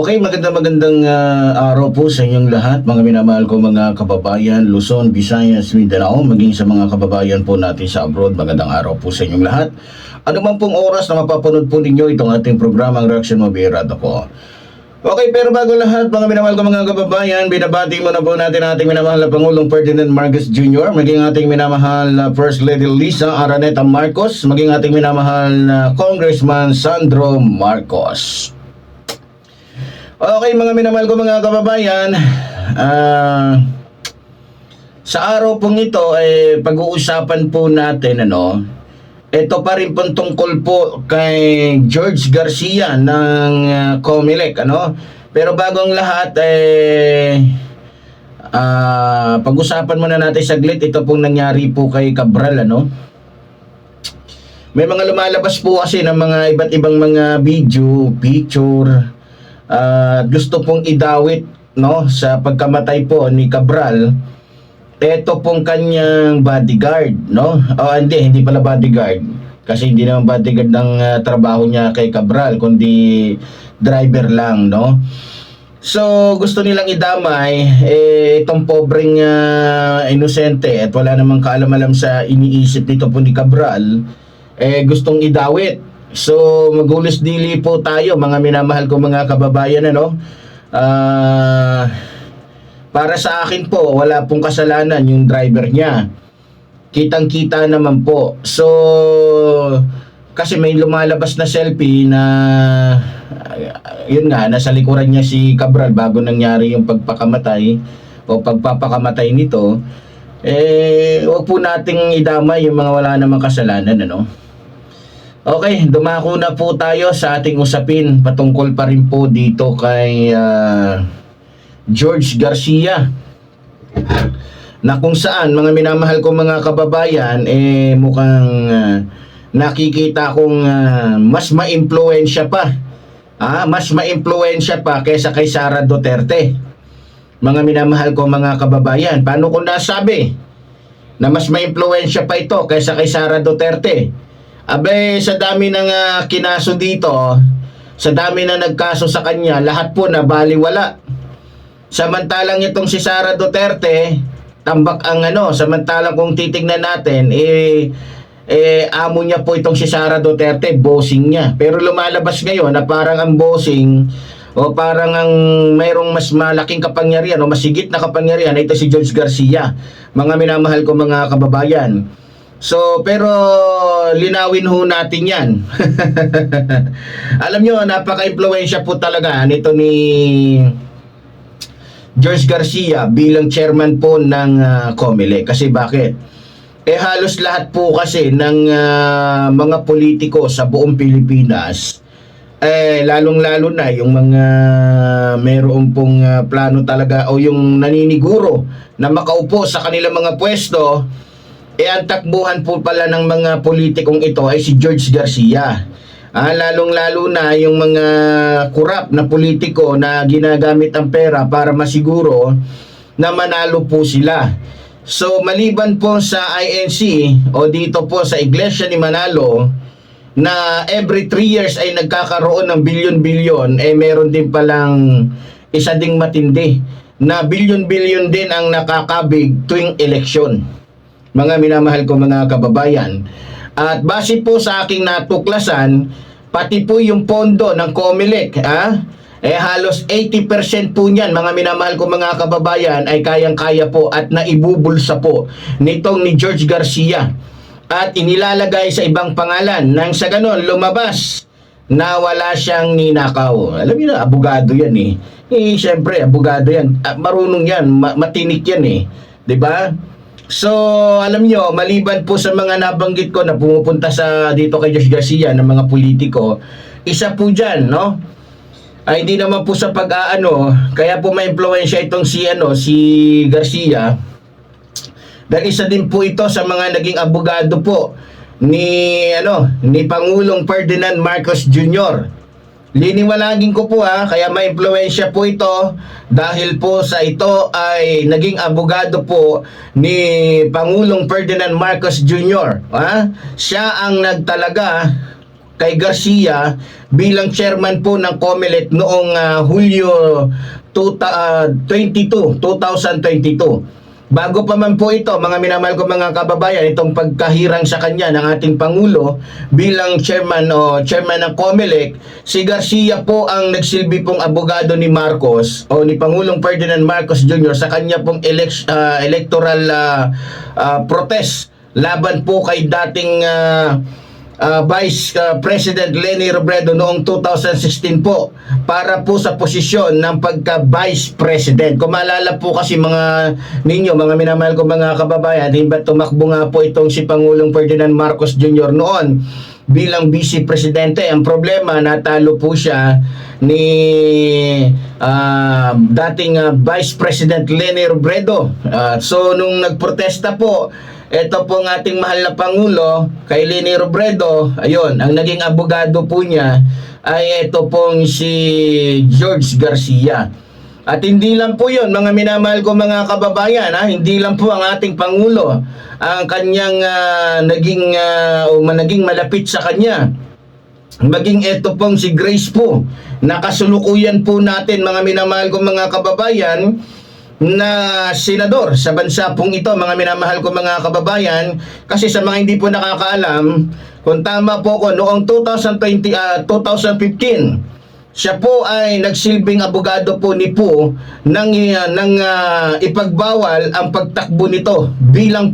Okay, magandang araw po sa inyong lahat, mga minamahal ko mga kababayan, Luzon, Visayas, Mindanao, maging sa mga kababayan po natin sa abroad, magandang araw po sa inyong lahat. Ano man pong oras na mapapanood po ninyo itong ating programang Reaction Mabirada po. Okay, pero bago lahat, mga minamahal ko mga kababayan, binabati muna po natin ating minamahal na Pangulong Ferdinand Marcos Jr., maging ating minamahal na First Lady Lisa Araneta Marcos, maging ating minamahal na Congressman Sandro Marcos. Okay, mga minamahal ko mga kababayan, sa araw pong ito ay pag-uusapan po natin ito pa rin pong tungkol po kay George Garcia ng COMELEC Pero bago ang lahat pag-usapan muna natin saglit ito pong nangyari po kay Cabral May mga lumalabas po kasi ng mga iba't ibang mga video, picture, gusto pong idawit sa pagkamatay po ni Cabral. Ito pong kanyang bodyguard, hindi pala bodyguard. Kasi hindi naman bodyguard ng trabaho niya kay Cabral, kundi driver lang, So, gusto nilang idamay itong pobreng inosente at wala namang kaalam-alam sa iniisip nito po ni Cabral, gustong idawit. So, magulis dili po tayo, mga minamahal ko mga kababayan, para sa akin po, wala pong kasalanan yung driver niya. Kitang-kita naman po. So, kasi may lumalabas na selfie na, yun nga, nasa likuran niya si Cabral bago nangyari yung pagpakamatay o pagpapakamatay nito. Huwag po nating idamay yung mga wala namang kasalanan, Okay, dumako na po tayo sa ating usapin patungkol pa rin po dito kay George Garcia, na kung saan, mga minamahal ko mga kababayan, mukhang nakikita kong mas maimpluwensya pa kaysa kay Sara Duterte. Mga minamahal ko mga kababayan, paano ko nasabi na mas maimpluwensya pa ito kaysa kay Sara Duterte? Abe, sa dami ng kinaso dito, sa dami na nagkaso sa kanya, lahat po na baliwala. Samantalang itong si Sara Duterte, tambak ang samantalang kung titignan natin, amo niya po itong si Sara Duterte, bossing niya. Pero lumalabas ngayon na parang ang bossing, o parang ang mayroong mas malaking kapangyarihan, o mas higit na kapangyarihan, ito si George Garcia. Mga minamahal ko mga kababayan. So, pero linawin ho natin yan. Alam nyo, napaka-impluensya po talaga nito ni George Garcia bilang chairman po ng COMELEC. Kasi bakit? Halos lahat po kasi ng mga politiko sa buong Pilipinas, lalong-lalo na yung mga mayroon pong plano talaga o yung naniniguro na makaupo sa kanilang mga pwesto, ang takbuhan po pala ng mga politikong ito ay si George Garcia. Lalong-lalo na yung mga kurap na politiko na ginagamit ang pera para masiguro na manalo po sila. So, maliban po sa INC o dito po sa Iglesia ni Manalo, na every 3 years ay nagkakaroon ng bilyon-bilyon, meron din palang isa ding matindi na bilyon-bilyon din ang nakakabig tuwing eleksyon. Mga minamahal ko mga kababayan. At base po sa aking natuklasan, pati po yung pondo ng COMELEC, halos 80% po niyan, mga minamahal ko mga kababayan, ay kayang-kaya po at naibubulsa po nitong ni George Garcia. At inilalagay sa ibang pangalan nang sa ganon lumabas na wala siyang ninakaw. Alam niyo na, abogado yan siyempre, abogado yan. Marunong yan, matinik yan diba? So, alam nyo, maliban po sa mga nabanggit ko na pumupunta sa dito kay George Garcia ng mga politiko, isa po dyan, ay hindi naman po sa kaya po ma-impluwensya itong si Garcia, dahil isa din po ito sa mga naging abogado po ni Pangulong Ferdinand Marcos Jr. Liniwanagin ko po kaya ma-impluwensya po ito dahil po sa ito ay naging abogado po ni Pangulong Ferdinand Marcos Jr. Siya ang nagtalaga kay Garcia bilang chairman po ng COMELEC noong Hulyo 2022. Bago pa man po ito, mga minamahal ko mga kababayan, itong pagkahirang sa kanya ng ating Pangulo bilang chairman ng COMELEC, si Garcia po ang nagsilbi pong abogado ni Marcos o ni Pangulong Ferdinand Marcos Jr. sa kanya pong electoral protest laban po kay dating Vice President Leni Robredo noong 2016 po para po sa posisyon ng pagka-Vice President. Kung maalala po kasi mga minamahal ko mga kababayan, diba tumakbo nga po itong si Pangulong Ferdinand Marcos Jr. noon bilang Vice Presidente. Ang problema, natalo po siya ni dating Vice President Leni Robredo. So nung nagprotesta po ito pong ating mahal na Pangulo kay Leni Robredo, ayun, ang naging abogado po niya ay ito pong si George Garcia. At hindi lang po yun, mga minamahal ko mga kababayan, hindi lang po ang ating Pangulo ang kanyang naging malapit sa kanya. Maging ito pong si Grace po, nakasulukuyan po natin mga minamahal ko mga kababayan, na senador sa bansa pong ito, mga minamahal ko mga kababayan. Kasi sa mga hindi po nakakaalam, kung tama po ko, noong 2015 siya po ay nagsilbing abogado po ni Po nang ipagbawal ang pagtakbo nito bilang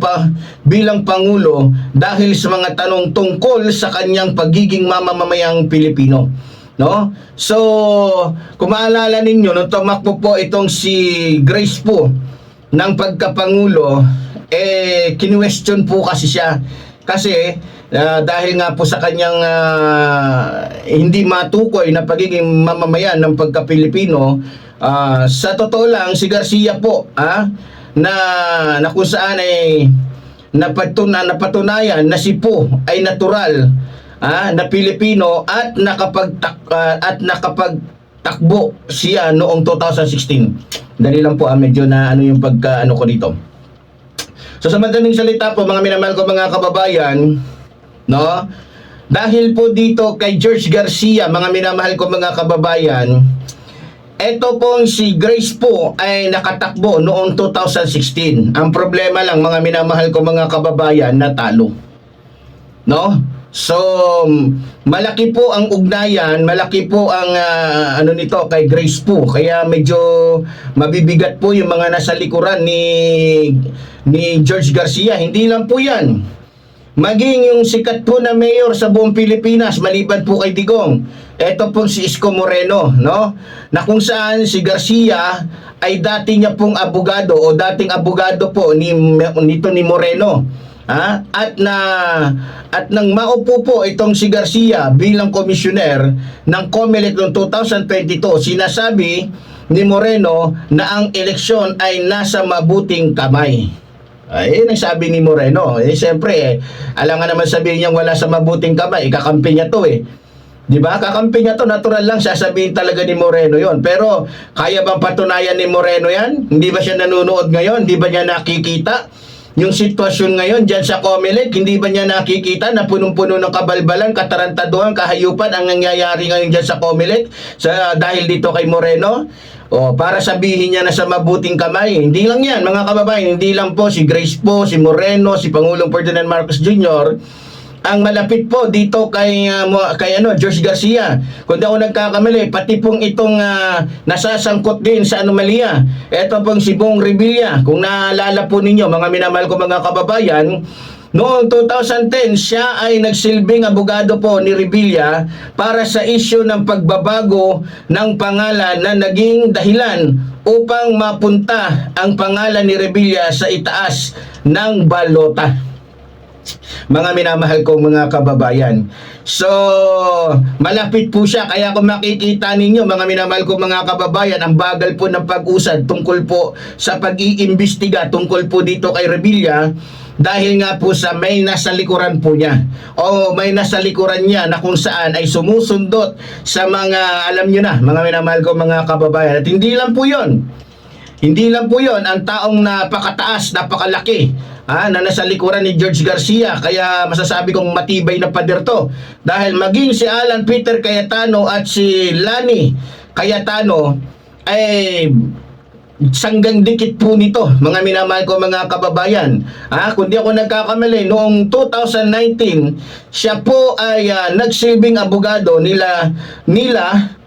Pangulo dahil sa mga tanong tungkol sa kanyang pagiging mamamayang Pilipino. No? So, kung maalala ninyo, nung tumakbo po itong si Grace po ng pagkapangulo, kinwestiyon po kasi siya. Kasi, dahil nga po sa kanyang hindi matukoy na pagiging mamamayan ng pagka-Pilipino, sa totoo lang, si Garcia po, na kung saan ay napatunayan na si Po ay natural na Pilipino at nakapagtakbo siya noong 2016. Dali lang po, medyo na yung pagka-ano ko dito. So sa madaling salita po, mga minamahal ko mga kababayan, no? Dahil po dito kay George Garcia, mga minamahal ko mga kababayan, ito pong si Grace po ay nakatakbo noong 2016. Ang problema lang, mga minamahal ko mga kababayan, natalo. No? So, malaki po ang ugnayan, malaki po ang nito kay Grace po. Kaya medyo mabibigat po yung mga nasa likuran ni George Garcia. Hindi lang po yan. Maging yung sikat po na mayor sa buong Pilipinas, maliban po kay Digong, ito po si Isko Moreno, no? Na kung saan si Garcia ay dati niya pong abogado o dating abogado po ni Moreno. At nang maupo po itong si Garcia bilang komisyoner ng COMELEC noong 2022, sinasabi ni Moreno na ang eleksyon ay nasa mabuting kamay. Ay, nagsabi ni Moreno. Siyempre, alam nga naman sabihin niya wala sa mabuting kamay, kakampi niya to Di ba? Kakampi niya to, natural lang sasabihin talaga ni Moreno yon. Pero kaya bang patunayan ni Moreno yan? Hindi ba siya nanonood ngayon? Hindi ba niya nakikita yung sitwasyon ngayon dyan sa COMELEC? Hindi ba niya nakikita na punong-puno ng kabalbalan, katarantaduhan, kahayupan ang nangyayari ngayon dyan sa COMELEC dahil dito kay Moreno? Para sabihin niya na sa mabuting kamay. Hindi lang yan, mga kababayan. Hindi lang po si Grace po, si Moreno, si Pangulong Ferdinand Marcos Jr. ang malapit po dito kay George Garcia. Kung di ako nagkakamali, pati pong itong nasasangkot din sa anomalya. Ito pong si Bong Revilla. Kung naalala po ninyo, mga minamahal ko mga kababayan, noong 2010, siya ay nagsilbing abogado po ni Revilla para sa isyu ng pagbabago ng pangalan na naging dahilan upang mapunta ang pangalan ni Revilla sa itaas ng balota. Mga minamahal kong mga kababayan. So, malapit po siya. Kaya kung makikita ninyo, mga minamahal kong mga kababayan, ang bagal po ng pag-usad tungkol po sa pag-iimbestiga tungkol po dito kay Revilla, dahil nga po sa may nasa likuran po niya o may nasa likuran niya na kung saan ay sumusundot sa mga, alam nyo na, mga minamahal kong mga kababayan. At hindi lang po yon. Hindi lang po yon, ang taong napakataas, napakalaki na nasa likuran ni George Garcia. Kaya masasabi kong matibay na pader to. Dahil maging si Alan Peter Cayetano at si Lani Cayetano ay sanggang dikit po nito, mga minamahal ko mga kababayan. Kung di ako nagkakamali, noong 2019, siya po ay nagsilbing abogado nila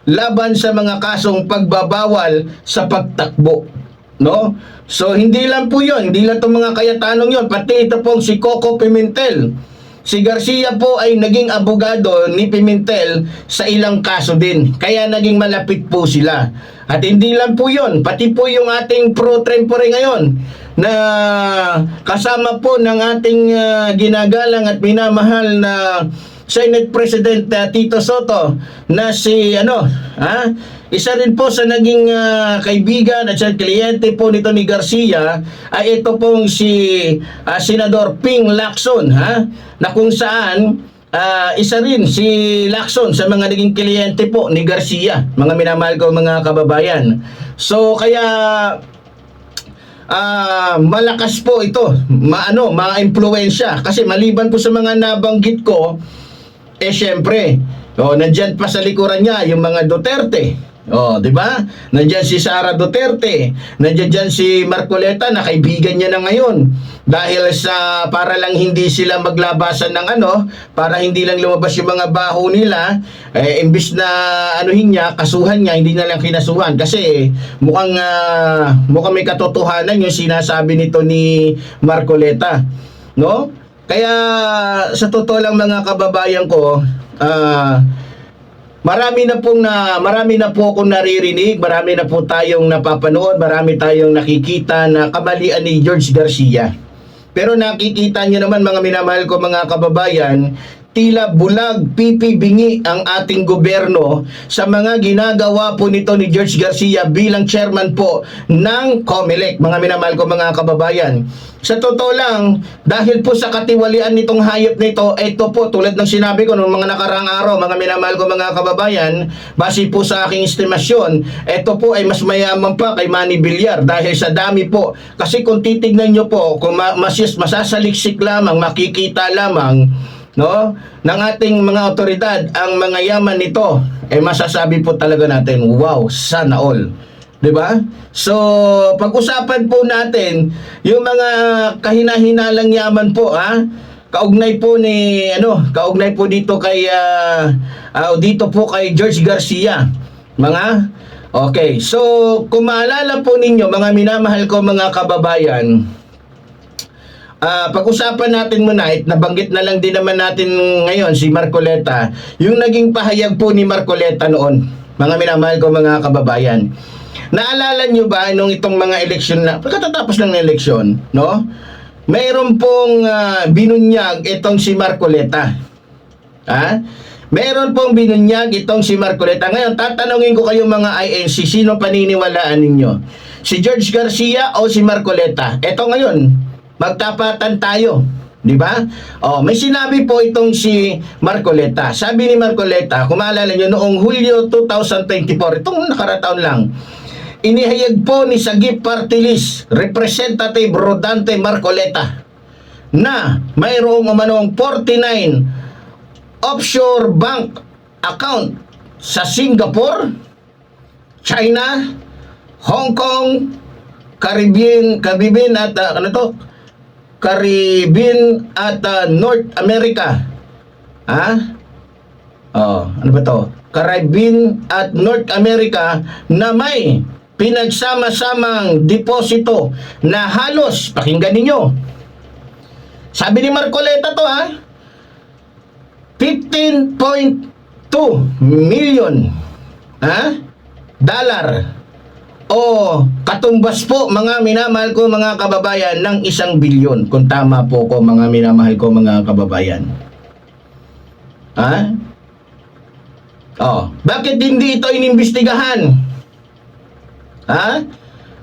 laban sa mga kasong pagbabawal sa pagtakbo. No? So hindi lang po yun, hindi lang itong mga Cayetanong yun, pati ito pong si Coco Pimentel. Si Garcia po ay naging abogado ni Pimentel sa ilang kaso din. Kaya naging malapit po sila. At hindi lang po yun, pati po yung ating pro tempore ngayon na kasama po ng ating ginagalang at minamahal na Senate President Tito Soto na si isa rin po sa naging kaibigan at sa kliyente po nito ni Garcia ay ito pong si Senador Ping Lacson, na kung saan isa rin si Lacson sa mga naging kliyente po ni Garcia, mga minamahal ko mga kababayan. So kaya malakas po ito, ma-impluwensya kasi maliban po sa mga nabanggit ko, syempre, nandyan pa sa likuran niya yung mga Duterte. Di ba? Nandiyan si Sara Duterte, nandiyan dyan si Marcoleta na kaibigan niya na ngayon. Dahil sa para lang hindi sila maglabasan ng para hindi lang lumabas yung mga baho nila, imbis na niya, kasuhan niya, hindi na lang kinasuhan kasi mukhang may katotohanan yung sinasabi nito ni Marcoleta, no? Kaya sa totoo lang mga kababayan ko, marami na po akong naririnig, marami na po tayong napapanood, marami tayong nakikita na kamalian ni George Garcia. Pero nakikita niyo naman mga minamahal ko mga kababayan, tila bulag, pipi, bingi ang ating gobyerno sa mga ginagawa po nito ni George Garcia bilang chairman po ng COMELEC, mga minamahal ko mga kababayan. Sa totoo lang, dahil po sa katiwalian nitong hayop nito, ito po tulad ng sinabi ko noong mga nakaraang araw, mga minamahal ko mga kababayan, base po sa aking estimasyon, ito po ay mas mayaman pa kay Manny Villar dahil sa dami po. Kasi kung titignan nyo po, kung masasaliksik lamang, makikita lamang, no, ng ating mga otoridad ang mga yaman nito, masasabi po talaga natin, wow, sana all. 'Di ba? So, pag-usapan po natin yung mga kahina-hinalang yaman po, kaugnay po dito kay dito po kay George Garcia. Okay. So, kung maalala po ninyo mga minamahal ko mga kababayan, pag-usapan natin muna, nabanggit na lang din naman natin ngayon si Marcoleta, yung naging pahayag po ni Marcoleta noon, mga minamahal ko mga kababayan. Naalala nyo ba nung itong mga eleksyon na, pagkatapos ng eleksyon, no? Mayroon pong binunyag itong si Marcoleta. Meron pong binunyag itong si Marcoleta. Ngayon, tatanungin ko kayo mga INC, sino paniniwalaan ninyo? Si George Garcia o si Marcoleta? Ito ngayon, magtapatan tayo, di ba? May sinabi po itong si Marcoleta. Sabi ni Marcoleta, kung maalala nyo, noong Hulyo 2024, itong nakarataon lang, inihayag po ni Sagip Party List Representative Rodante Marcoleta na mayroong umanong 49 offshore bank account sa Singapore, China, Hong Kong, Caribbean at North America. Ano ba to? Caribbean at North America na may pinagsama-samang deposito na halos, pakinggan ninyo, sabi ni Marcoleta to 15.2 million dollar o katumbas po mga minamahal ko mga kababayan ng 1 bilyon, kung tama po ko mga minamahal ko mga kababayan. Bakit hindi ito inimbestigahan?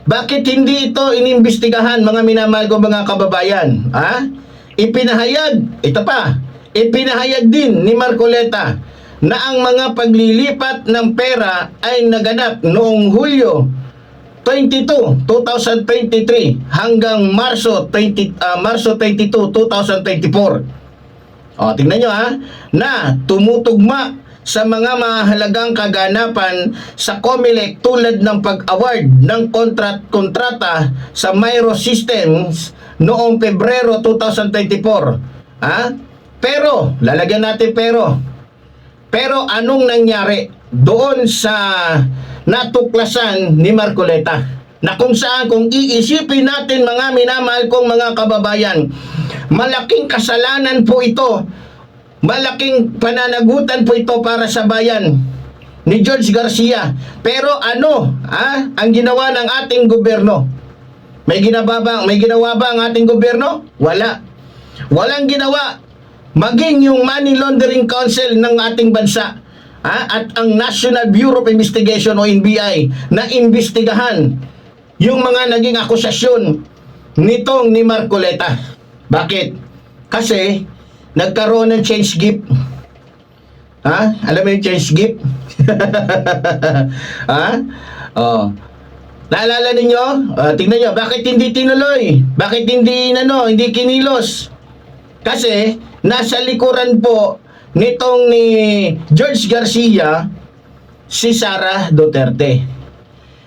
Bakit hindi ito inimbestigahan mga minamahal ko mga kababayan? Ipinahayag din ni Marcoleta na ang mga paglilipat ng pera ay naganap noong Hulyo 22, 2023 hanggang Marso 22, 2024. Tingnan nyo na tumutugma sa mga mahalagang kaganapan sa COMELEC tulad ng pag-award ng kontrata sa Mayro Systems noong Pebrero 2024. Pero, lalagyan natin pero anong nangyari doon sa natuklasan ni Marcoleta? Na kung saan, kung iisipin natin mga minamahal kong mga kababayan, malaking kasalanan po ito, malaking pananagutan po ito para sa bayan ni George Garcia. Pero ang ginawa ng ating gobyerno? May ginawa ba ang ating gobyerno? Walang ginawa. Maging yung Money Laundering Council ng ating bansa at ang National Bureau of Investigation o NBI na imbestigahan yung mga naging akusasyon nitong ni Marcoleta. Bakit? Kasi nagkaroon ng change gift. Alam mo yung change gift? Naalala ninyo? Tingnan nyo, bakit hindi tinuloy? Bakit hindi kinilos? Kasi nasa likuran po nitong ni George Garcia si Sara Duterte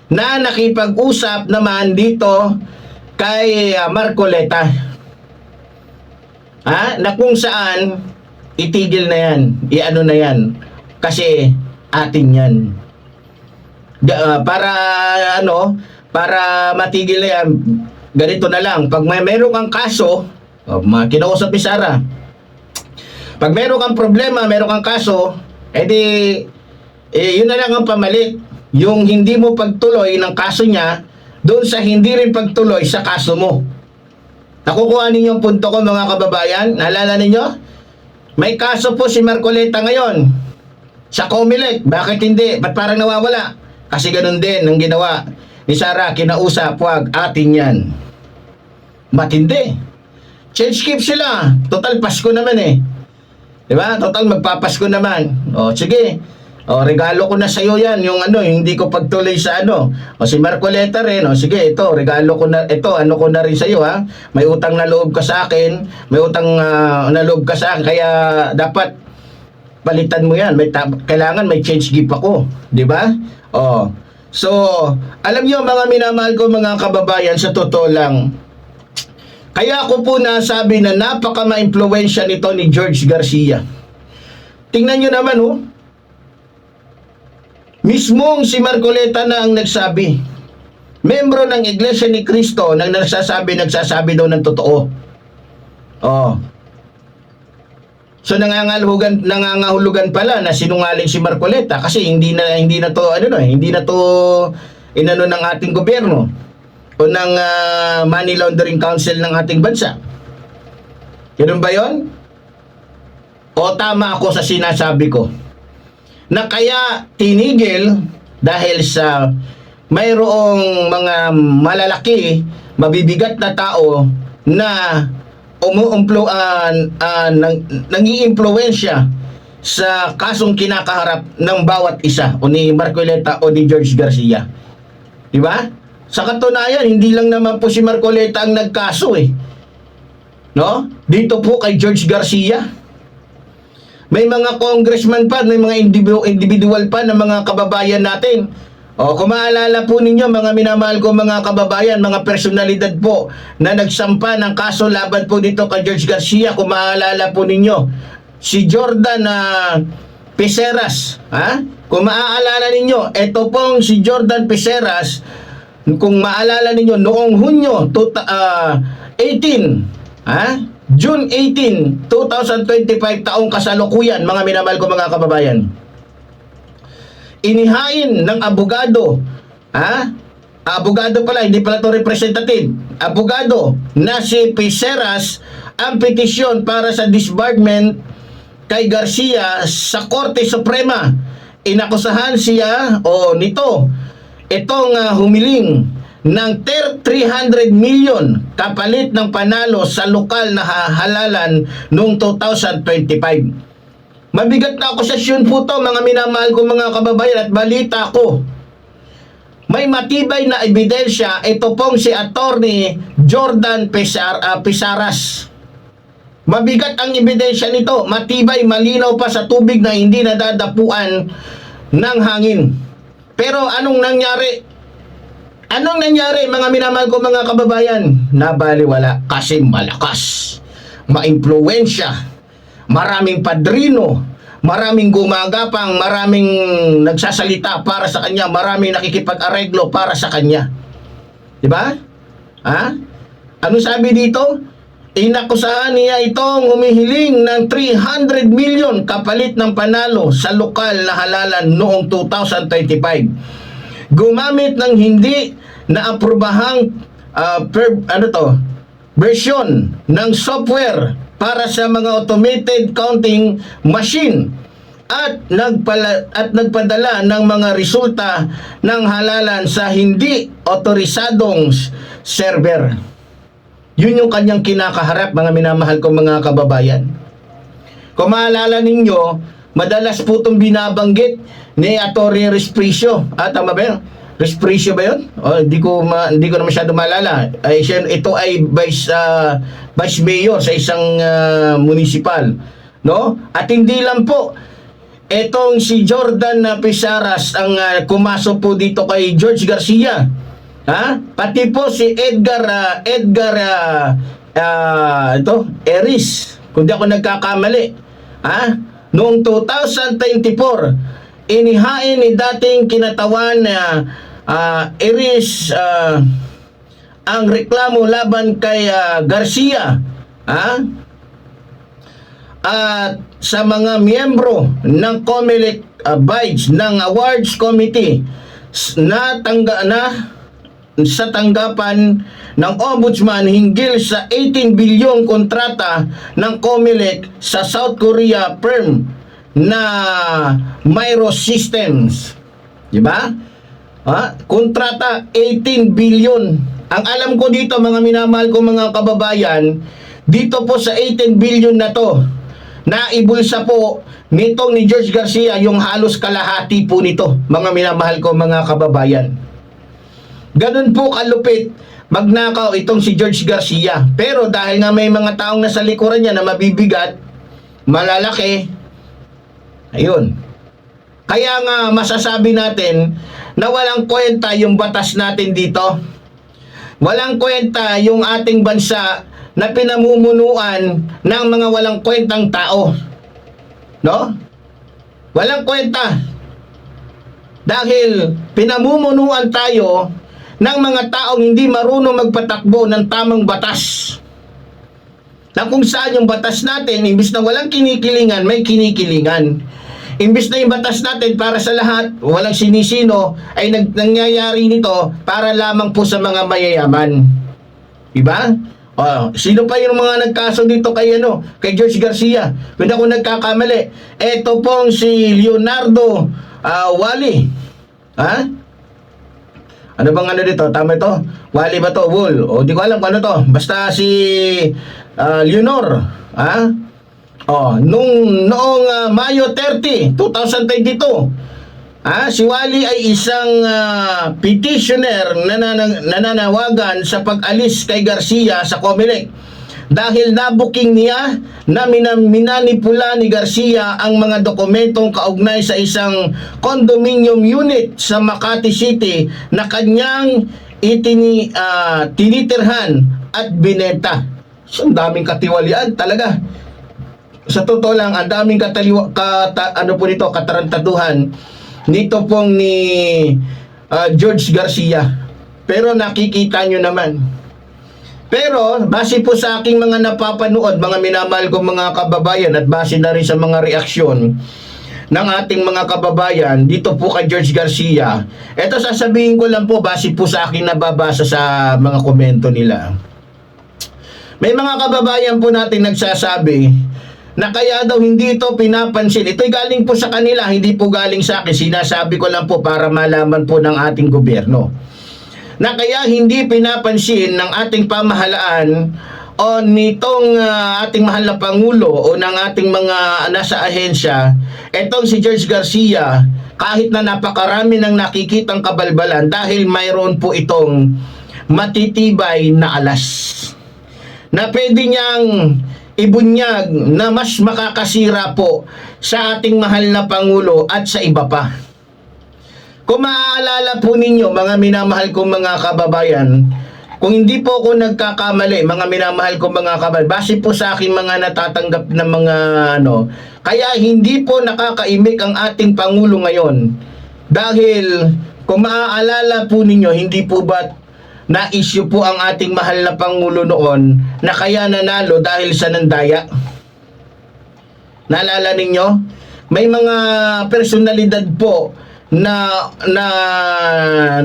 na nakipag-usap naman dito kay Marcoleta. Na kung saan itigil na yan, iano na yan, kasi atin yan. Para matigil na yan, ganito na lang, pag meron kang kaso, kinausap ni Sara, pag meron kang problema, meron kang kaso, yun na lang ang pamalit, yung hindi mo pagtuloy ng kaso niya, doon sa hindi rin pagtuloy sa kaso mo. Nakukuha ninyo ang punto ko mga kababayan? Naalala ninyo? May kaso po si Marcoleta ngayon sa COMELEC. Bakit hindi? Ba't parang nawawala? Kasi ganun din ang ginawa ni Sara. Kinausap, wag atin yan. Matindi. Change gift sila. Total Pasko naman Diba? Total magpapasko naman. Sige. Regalo ko na sa'yo yan, yung hindi ko pagtuloy sa si Marcoleta rin, sige, ito, regalo ko na, ito, ko na rin sa'yo, may utang na loob ka sa akin, kaya dapat palitan mo yan, kailangan may change gift ako, di ba? So, alam niyo mga minamahal ko mga kababayan, sa totoo lang, kaya ako po nasabi na napaka-ma-impluwensya nito ni George Garcia. Tingnan niyo naman, mismong si Marcoleta na ang nagsabi. Membro ng Iglesia ni Cristo nang nagsasabi daw ng totoo. So nangangahulugan pala na sinungaling si Marcoleta kasi hindi na to inano ng ating gobyerno o ng Money Laundering Council ng ating bansa. Ganun ba 'yon? O tama ako sa sinasabi ko? Na kaya tinigil dahil sa mayroong mga malalaki, mabibigat na tao na nang-iimpluwensya sa kasong kinakaharap ng bawat isa o ni Marcoleta o ni George Garcia. Diba? Sa katunayan, hindi lang naman po si Marcoleta ang nagkaso no? Dito po kay George Garcia. May mga congressman pa, may mga individual pa na mga kababayan natin. Kung maalala po ninyo, mga minamahal ko mga kababayan, mga personalidad po na nagsampa ng kaso laban po dito kay George Garcia. Kung maalala po ninyo, si Jordan Piceras. Kung maaalala ninyo, ito pong si Jordan Piceras, kung maalala ninyo, noong Hunyo 18, June 18, 2025, taong kasalukuyan, mga minamahal ko mga kababayan, inihain ng abogado, abogado pala, hindi pala ito representative, abogado na si Piceras ang petisyon para sa disbarment kay Garcia sa Korte Suprema. Inakusahan siya itong humiling ng 300 million kapalit ng panalo sa lokal na halalan noong 2025. Mabigat na akusasyon po to mga minamahal ko mga kababayan, at balita ko may matibay na ebidensya, ito pong si Attorney Jordan Pisaras. Mabigat ang ebidensya nito, matibay, malinaw pa sa tubig na hindi nadadapuan ng hangin. Pero anong nangyari? Anong nangyari, mga minamahal ko mga kababayan? Nabaliwala kasi malakas, maimpluwensya, maraming padrino, maraming gumagapang, maraming nagsasalita para sa kanya, maraming nakikipag-areglo para sa kanya. Diba? Ha? Ano sabi dito? Inakusahan niya itong humihiling ng 300 million kapalit ng panalo sa lokal na halalan noong 2025. Gumamit ng hindi naaprobahang version ng software para sa mga automated counting machine at nagpadala ng mga resulta ng halalan sa hindi otorisadong server. Yun yung kanyang kinakaharap, mga minamahal kong mga kababayan. Kung maalala ninyo, madalas po itong binabanggit ni Atty. Respricio. Tama ba yun? Respricio ba yun? Hindi ko na masyado maalala. Ito ay vice mayor sa isang municipal. No? At hindi lang po, etong si Jordan Pisaras ang kumasok po dito kay George Garcia. Pati po si Edgar Eris, kung di ako nagkakamali. Noong 2024, inihain ni dating kinatawan na Eris ang reklamo laban kay Garcia. At sa mga miyembro ng COMELEC Bides ng Awards Committee sa tanggapan ng Ombudsman hinggil sa 18 bilyong kontrata ng COMELEC sa South Korea firm na Myros Systems. Diba? Kontrata 18 bilyon. Ang alam ko dito, mga minamahal ko mga kababayan, dito po sa 18 billion na to, naibulsa po nitong ni George Garcia yung halos kalahati po nito, mga minamahal ko mga kababayan. Ganun po kalupit magnakaw itong si George Garcia. Pero dahil nga may mga taong nasa likuran niya na mabibigat, malalaki, ayun. Kaya nga masasabi natin na walang kwenta yung batas natin dito. Walang kwenta yung ating bansa na pinamumunuan ng mga walang kwentang tao. No? Walang kwenta. Dahil pinamumunuan tayo ng mga taong hindi marunong magpatakbo ng tamang batas. Na kung saan yung batas natin, imbis na walang kinikilingan, may kinikilingan. Imbis na yung batas natin para sa lahat, walang sinisino, ay nangyayari nito para lamang po sa mga mayayaman. Diba? Sino pa yung mga nagkaso dito kay George Garcia? Kung ako nagkakamali, eto pong si Leonardo Wally. Ano bang dito? Tama ito? Wally ba to? Wool? Di ko alam kung ano to. Basta si Leonor. Noong Mayo 30, 2022, si Wally ay isang petitioner na nananawagan sa pag-alis kay Garcia sa COMELEC dahil nabuking niya na minanipula ni Garcia ang mga dokumentong kaugnay sa isang condominium unit sa Makati City na kanyang tinitirhan at binenta. So, ang daming katiwalian talaga. Sa totoo lang, ang daming katarantaduhan nito pong ni George Garcia. Pero nakikita nyo naman. Pero, base po sa aking mga napapanood, mga minamahal kong mga kababayan, at base na rin sa mga reaksyon ng ating mga kababayan dito po kay George Garcia, eto sasabihin ko lang po, base po sa aking nababasa sa mga komento nila. May mga kababayan po natin nagsasabi na kaya daw hindi ito pinapansin. Ito'y galing po sa kanila, hindi po galing sa akin. Sinasabi ko lang po para malaman po ng ating gobyerno na kaya hindi pinapansin ng ating pamahalaan o nitong ating mahal na Pangulo o ng ating mga nasa ahensya, etong si George Garcia kahit na napakarami ng nakikitang kabalbalan dahil mayroon po itong matitibay na alas na pwede niyang ibunyag na mas makakasira po sa ating mahal na Pangulo at sa iba pa. Kung maaalala po ninyo, mga minamahal kong mga kababayan, kung hindi po ako nagkakamali, mga minamahal kong mga kababayan, base po sa aking mga natatanggap na mga kaya hindi po nakakaimik ang ating Pangulo ngayon. Dahil kung maaalala po ninyo, hindi po ba na-issue po ang ating mahal na Pangulo noon na kaya nanalo dahil sa nandaya? Naalala ninyo? May mga personalidad po na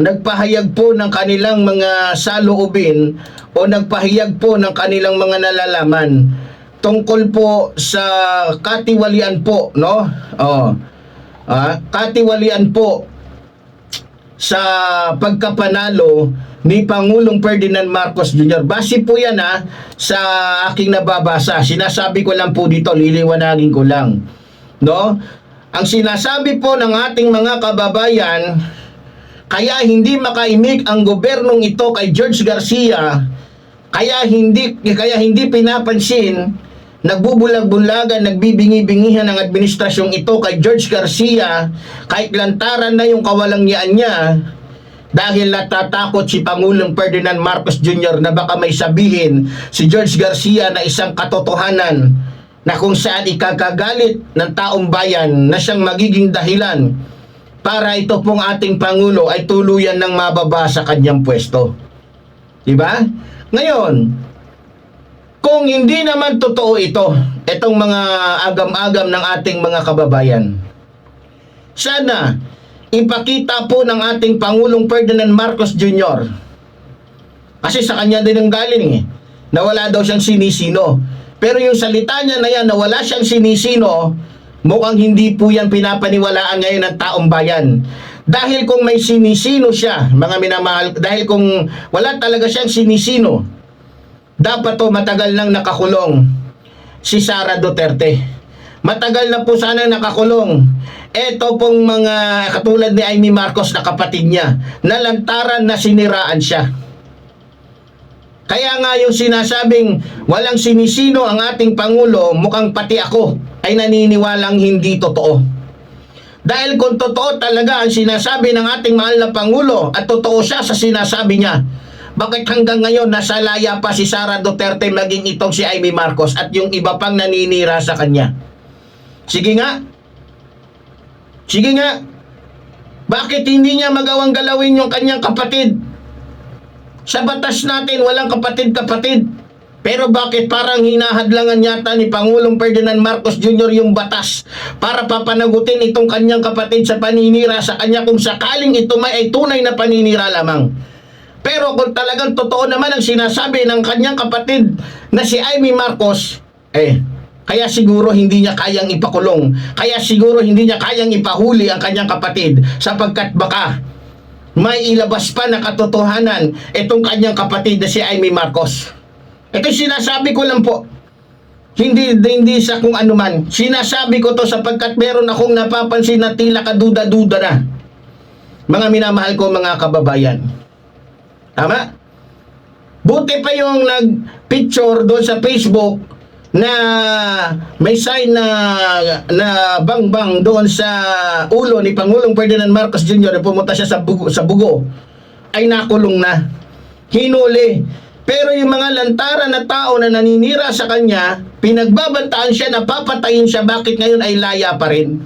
nagpahayag po ng kanilang mga saloobin o nagpahayag po ng kanilang mga nalalaman tungkol po sa katiwalian po, no? Katiwalian po sa pagkapanalo ni Pangulong Ferdinand Marcos Jr. Base po yan sa aking nababasa. Sinasabi ko lang po dito, liliwanagin ko lang. No? Ang sinasabi po ng ating mga kababayan, kaya hindi makaimik ang gobernong ito kay George Garcia, kaya hindi pinapansin, nagbubulag-bulagan, nagbibingi-bingihan ng administrasyong ito kay George Garcia, kahit lantaran na yung kawalangyaan niya, dahil natatakot si Pangulong Ferdinand Marcos Jr. na baka may sabihin si George Garcia na isang katotohanan na kung saan ikakagalit ng taong bayan na siyang magiging dahilan para ito pong ating Pangulo ay tuluyan ng mababa sa kanyang pwesto. Diba? Ngayon, kung hindi naman totoo itong mga agam-agam ng ating mga kababayan, sana ipakita po ng ating Pangulong Ferdinand Marcos Jr. Kasi sa kanya din ang galing na wala daw siyang sinisino. Pero yung salita niya na yan na wala siyang sinisino, mukhang hindi po yan pinapaniwalaan ngayon ng taong bayan. Dahil kung may sinisino siya, mga minamahal, dahil kung wala talaga siyang sinisino, dapat to matagal nang nakakulong si Sara Duterte. Matagal na po sana nakakulong. Ito pong mga katulad ni Amy Marcos na kapatid niya, na lantaran na siniraan siya. Kaya nga yung sinasabing walang sinisino ang ating Pangulo, mukhang pati ako ay naniniwalang hindi totoo. Dahil kung totoo talaga ang sinasabi ng ating mahal na Pangulo at totoo siya sa sinasabi niya, bakit hanggang ngayon nasa laya pa si Sara Duterte maging itong si Amy Marcos at yung iba pang naninira sa kanya? Sige nga. Sige nga. Bakit hindi niya magawang galawin yung kanyang kapatid? Sa batas natin, walang kapatid-kapatid. Pero bakit parang hinahadlangan yata ni Pangulong Ferdinand Marcos Jr. yung batas para papanagutin itong kanyang kapatid sa paninira sa kanya kung sakaling ito ay tunay na paninira lamang. Pero kung talagang totoo naman ang sinasabi ng kanyang kapatid na si Amy Marcos, kaya siguro hindi niya kayang ipakulong. Kaya siguro hindi niya kayang ipahuli ang kanyang kapatid sapagkat baka may ilabas pa na katotohanan itong kanyang kapatid na si Amy Marcos. Ito sinasabi ko lang po. Hindi sa kung ano man. Sinasabi ko to sapagkat meron akong napapansin na tila kaduda-duda na. Mga minamahal ko mga kababayan. Tama? Buti pa yung nag-picture doon sa Facebook na may sign na bang-bang doon sa ulo ni Pangulong Ferdinand Marcos Jr. na pumunta siya sa bugo ay nakulong na, hinuli. Pero yung mga lantaran na tao na naninira sa kanya, pinagbabantaan siya na papatayin siya, bakit ngayon ay laya pa rin?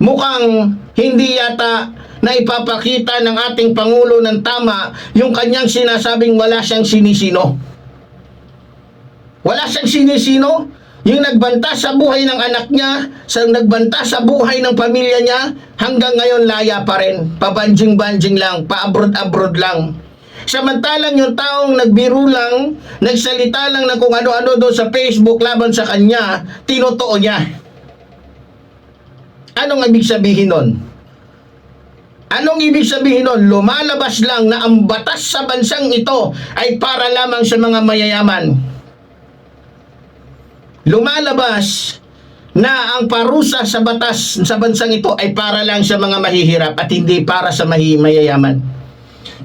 Mukhang hindi yata na ipapakita ng ating Pangulo ng tama yung kanyang sinasabing wala siyang sinisino. Wala siyang sinisino. Yung nagbanta sa buhay ng anak niya, nagbanta sa buhay ng pamilya niya, hanggang ngayon laya pa rin. Pabanjing-banjing lang, paabroad-abroad lang. Samantalang yung taong nagbiro lang, nagsalita lang na kung ano-ano doon sa Facebook laban sa kanya, tinotoo niya. Anong ibig sabihin nun? Anong ibig sabihin nun? Lumalabas lang na ang batas sa bansang ito ay para lamang sa mga mayayaman. Lumalabas na ang parusa sa batas sa bansang ito ay para lang sa mga mahihirap at hindi para sa mayayaman.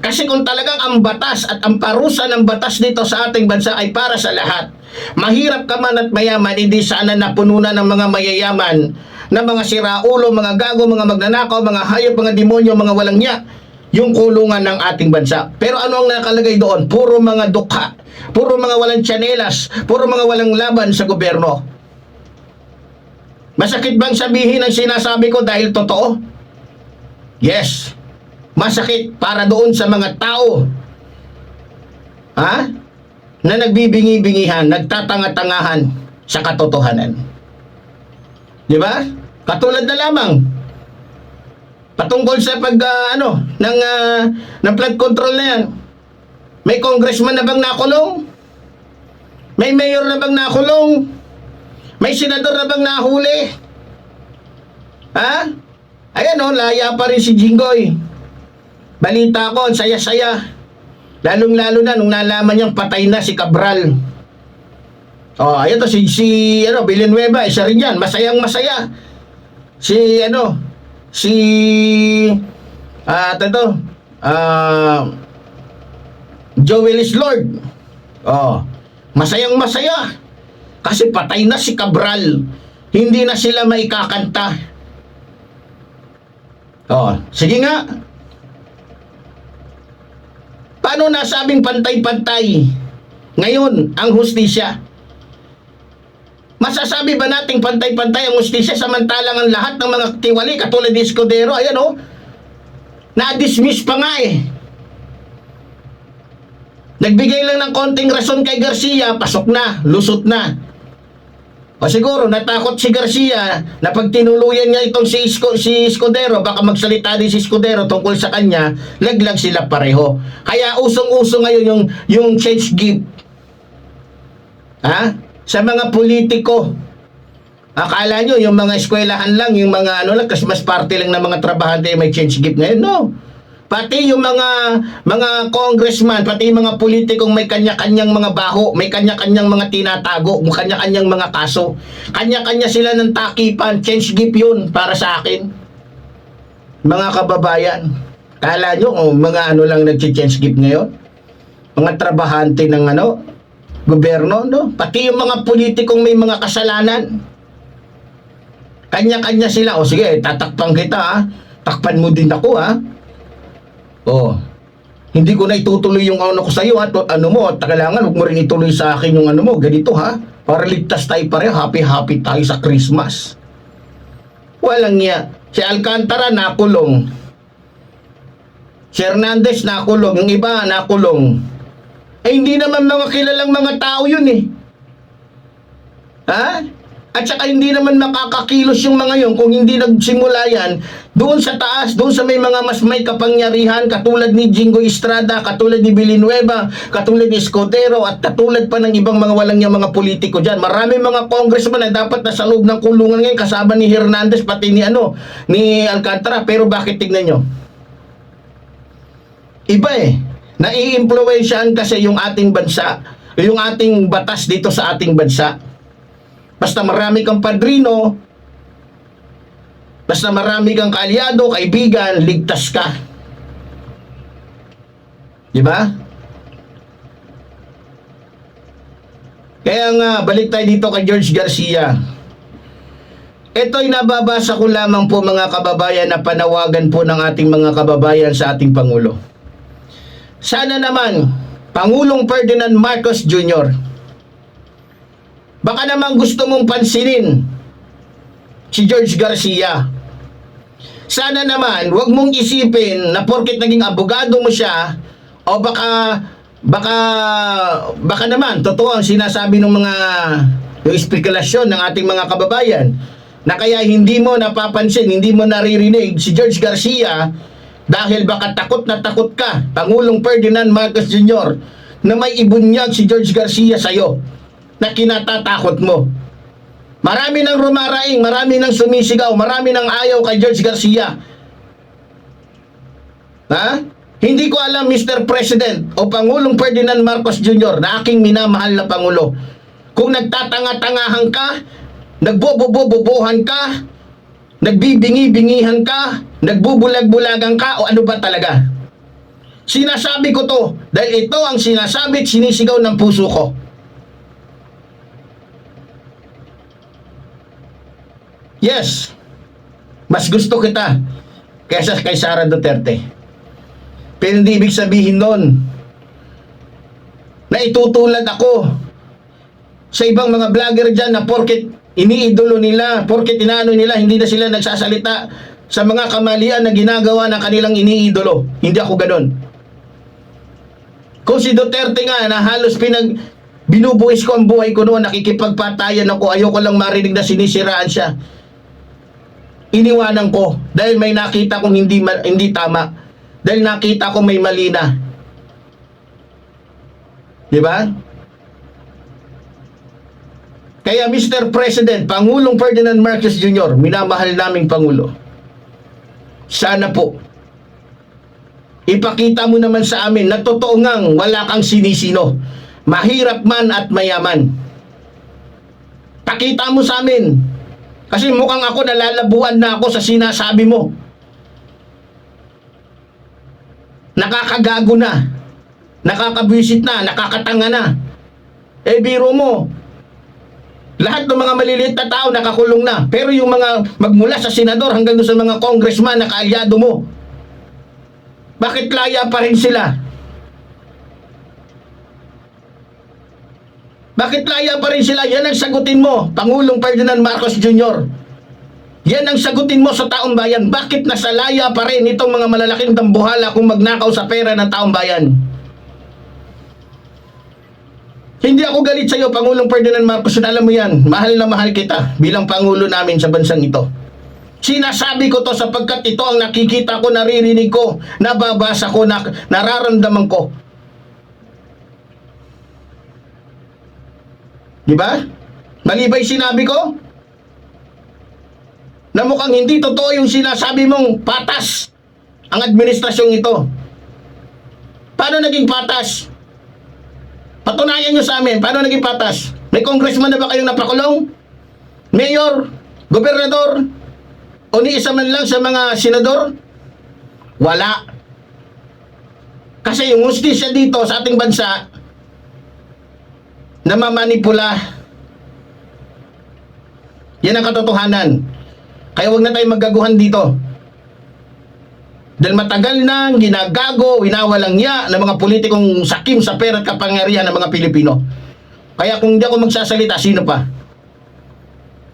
Kasi kung talagang ang batas at ang parusa ng batas dito sa ating bansa ay para sa lahat, mahirap ka man at mayaman, hindi sana napununan ng mga mayayaman na mga siraulo, mga gago, mga magnanakaw, mga hayop, mga demonyo, mga walang niya, yung kulungan ng ating bansa. Pero ano ang nakalagay doon? Puro mga dukha, puro mga walang tsinelas, puro mga walang laban sa gobyerno. Masakit bang sabihin ang sinasabi ko dahil totoo? Yes. Masakit para doon sa mga tao na nagbibingi-bingihan, nagtatanga-tangahan sa katotohanan. Di ba? Katulad na lamang patungkol sa ng flood control na yan. May congressman na bang nakulong? May mayor na bang nakulong? May senador na bang nahuli? Ayan laya pa rin si Jinggoy. Balita ko, saya-saya. Lalong-lalo na nung nalaman niyang patay na si Cabral. Ayan to, si Villanueva, isa rin yan. Masayang-masaya. Joel is Lord. Masayang-masaya. Kasi patay na si Cabral. Hindi na sila maikakanta. Sige nga. Paano nasabing pantay-pantay ngayon ang hustisya? Masasabi ba nating pantay-pantay ang hustisya samantalang ang lahat ng mga tiwali katulad ni Escudero, na-dismiss pa nga Nagbigay lang ng konting rason kay Garcia, pasok na, lusot na. O siguro, natakot si Garcia na pag tinuluyan niya itong si Escudero, baka magsalita din si Escudero tungkol sa kanya, laglag sila pareho. Kaya usong-uso ngayon yung change gift. Sa mga politiko. Akala nyo, yung mga eskwelahan lang, yung mga kasi mas parte lang ng mga trabahante may change gift ngayon. No. Pati yung mga congressman, pati yung mga politikong may kanya-kanyang mga baho, may kanya-kanyang mga tinatago, may kanya-kanyang mga kaso. Kanya-kanya sila ng takipan, change gift yun para sa akin. Mga kababayan, kala nyo mga lang nag-change gift ngayon? Mga trabahante ng gobyerno, no? Pati yung mga politikong may mga kasalanan. Kanya-kanya sila. Sige, tatakpan kita, takpan mo din ako, hindi ko na itutuloy yung ko sa iyo at kailangan huwag mo rin ituloy sa akin yung ganito para ligtas tayo pareho, happy tayo sa Christmas. Walang niya. Si Alcantara nakulong, si Hernandez nakulong, yung iba nakulong. Hindi naman mga kilalang mga tao yun At saka hindi naman makakakilos yung mga yun kung hindi nagsimula yan doon sa taas, doon sa may mga mas may kapangyarihan katulad ni Jinggoy Estrada, katulad ni Villanueva, katulad ni Escudero at katulad pa ng ibang mga walang yung mga politiko dyan. Maraming mga congressman na dapat nasa loob ng kulungan ngayon kasama ni Hernandez pati ni Alcantara. Pero bakit tignan nyo? Iba nai-impluwensyahan kasi yung ating bansa, yung ating batas dito sa ating bansa. Basta marami kang padrino, basta marami kang kaalyado, kaibigan, ligtas ka. Diba? Kaya nga, balik tayo dito kay George Garcia. Ito'y nababasa ko lamang po mga kababayan na panawagan po ng ating mga kababayan sa ating Pangulo. Sana naman, Pangulong Ferdinand Marcos Jr., baka naman gusto mong pansinin si George Garcia. Sana naman, wag mong isipin na porket naging abogado mo siya, o baka naman, totoo ang sinasabi ng yung spekulasyon ng ating mga kababayan, na kaya hindi mo napapansin, hindi mo naririnig si George Garcia dahil baka takot na takot ka, Pangulong Ferdinand Marcos Jr., na may ibunyag si George Garcia sa'yo na kinatatakot mo. Marami nang rumaraing, marami nang sumisigaw, marami nang ayaw kay George Garcia. Hindi ko alam, Mr. President o Pangulong Ferdinand Marcos Jr., na aking minamahal na Pangulo, kung nagtatanga-tangahan ka Nagbobobobobohan ka, nagbibingi-bingihan ka, nagbubulag-bulagan ka, o ano ba talaga? Sinasabi ko to dahil ito ang sinasabi at sinisigaw ng puso ko. Yes, mas gusto kita kaysa kay Sara Duterte. Pero hindi ibig sabihin nun na itutulad ako sa ibang mga vlogger dyan na porket iniidolo nila, porket inaano nila, hindi na sila nagsasalita sa mga kamalian na ginagawa ng kanilang iniidolo. Hindi ako ganon. Kung si Duterte nga na halos binubuhis ko ang buhay ko noon, nakikipagpatayan ako, ayoko lang marinig na sinisiraan siya. Iniwanan ko dahil may nakita kong hindi tama. Dahil nakita ko may mali na. Di ba? Kaya Mr. President, Pangulong Ferdinand Marcos Jr., minamahal naming Pangulo. Sana po, ipakita mo naman sa amin na totoo ngang wala kang sinisino. Mahirap man at mayaman. Pakita mo sa amin. Kasi mukhang ako nalalabuan na ako sa sinasabi mo. Nakakagago na. Nakakabwisit na. Nakakatanga na. Eh biro mo. Lahat ng mga maliliit na tao nakakulong na. Pero yung mga magmula sa senador hanggang sa mga congressman na kaalyado mo, bakit laya pa rin sila? Bakit laya pa rin sila? Yan ang sagutin mo, Pangulong Ferdinand Marcos Jr. Yan ang sagutin mo sa taong bayan. Bakit nasa laya pa rin itong mga malalaking dambuhala kung magnakaw sa pera ng taong bayan? Hindi ako galit sa iyo, Pangulong Ferdinand Marcos. Alam mo yan, mahal na mahal kita bilang Pangulo namin sa bansang ito. Sinasabi ko to sapagkat ito ang nakikita ko, naririnig ko, nababasa ko, nararamdaman ko. Di ba? Mali ba yung sinabi ko? Na mukhang hindi totoo yung sinasabi mong patas ang administrasyong ito. Paano naging patas? Patunayan nyo sa amin, paano naging patas? May congressman na ba kayong napakulong? Mayor? Gobernador? O ni isa man lang sa mga senador? Wala. Kasi yung hustisya dito sa ating bansa, namamanipula. Yan ang katotohanan. Kaya wag na tayong maggaguhan dito. Dahil matagal nang ginagago, winawalang niya ng mga politikong sakim sa pera at kapangyarihan ng mga Pilipino. Kaya kung hindi ako magsasalita, sino pa?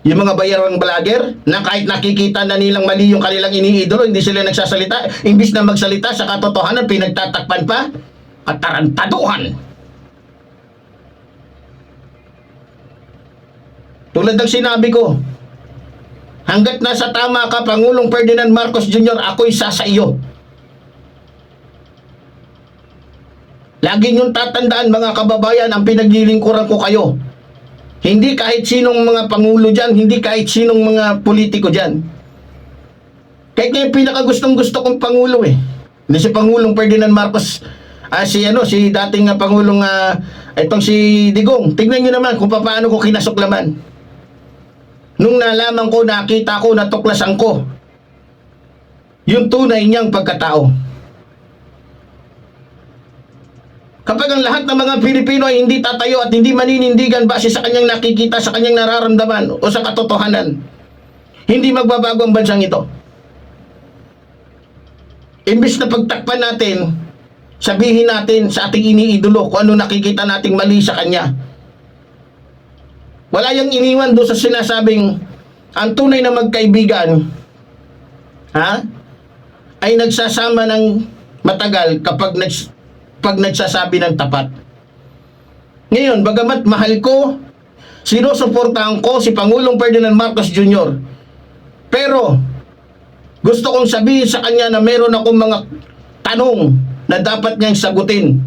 Yung mga bayarang vlogger na kahit nakikita na nilang mali yung kanilang iniidolo, hindi sila nagsasalita. Imbis na magsalita sa katotohanan, pinagtatakpan pa. Katarantaduhan. Tulad ng sinabi ko, hanggat nasa tama ka, Pangulong Ferdinand Marcos Jr., ako'y sa iyo. Lagi niyong tatandaan, mga kababayan, ang pinaglilingkuran ko kayo. Hindi kahit sinong mga pangulo dyan, hindi kahit sinong mga politiko dyan. Kahit yung pinakagustong gusto kong pangulo Hindi si Pangulong Ferdinand Marcos, si dating Pangulong, itong si Digong. Tignan niyo naman kung paano ko kinasuklaman. Nung nalaman ko, nakita ko, natuklasan ko yung tunay niyang pagkatao. Kapag ang lahat ng mga Pilipino ay hindi tatayo at hindi maninindigan base sa kanyang nakikita, sa kanyang nararamdaman o sa katotohanan, hindi magbabago ang bansang ito. Imbis na pagtakpan natin, sabihin natin sa ating iniidolo kung ano nakikita nating mali sa kanya. Wala yung iniwan doon sa sinasabing ang tunay na magkaibigan ay nagsasama ng matagal kapag nagsasabi ng tapat. Ngayon, bagamat mahal ko, sinusuportahan ko si Pangulong Ferdinand Marcos Jr. Pero gusto kong sabihin sa kanya na meron akong mga tanong na dapat niyang sagutin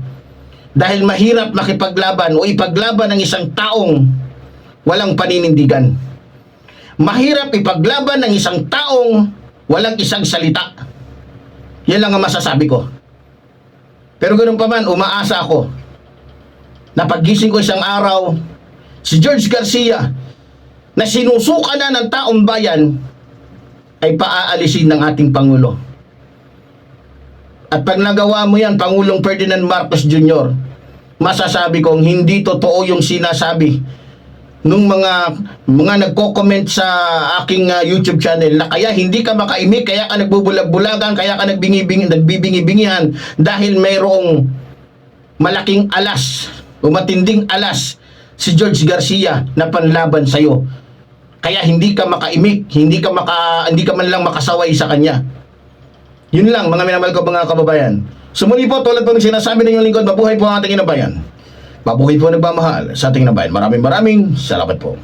dahil mahirap makipaglaban o ipaglaban ng isang taong walang paninindigan. Mahirap ipaglaban ng isang taong walang isang salita. Yan lang ang masasabi ko. Pero ganoon pa man, umaasa ako na paggising ko isang araw, si George Garcia na sinusuka na ng taong bayan ay paaalisin ng ating Pangulo. At pag nagawa mo yan, Pangulong Ferdinand Marcos Jr., masasabi kong hindi totoo yung sinasabi nung mga nagko-comment sa aking YouTube channel na kaya hindi ka makaimik, kaya ka nagbubulag-bulagan, kaya ka nagbibingi-bingihan dahil mayroong malaking alas o matinding alas si George Garcia na panlaban sa'yo. Kaya hindi ka makaimik, hindi ka man lang makasaway sa kanya. Yun lang, mga minamahal ko mga kababayan. Sumuli po, tulad po ng sinasabi ng inyong lingkod, mabuhay po ang ating inabayan. Mabuhay po nagmamahal sa ating inabayan. Maraming salamat po.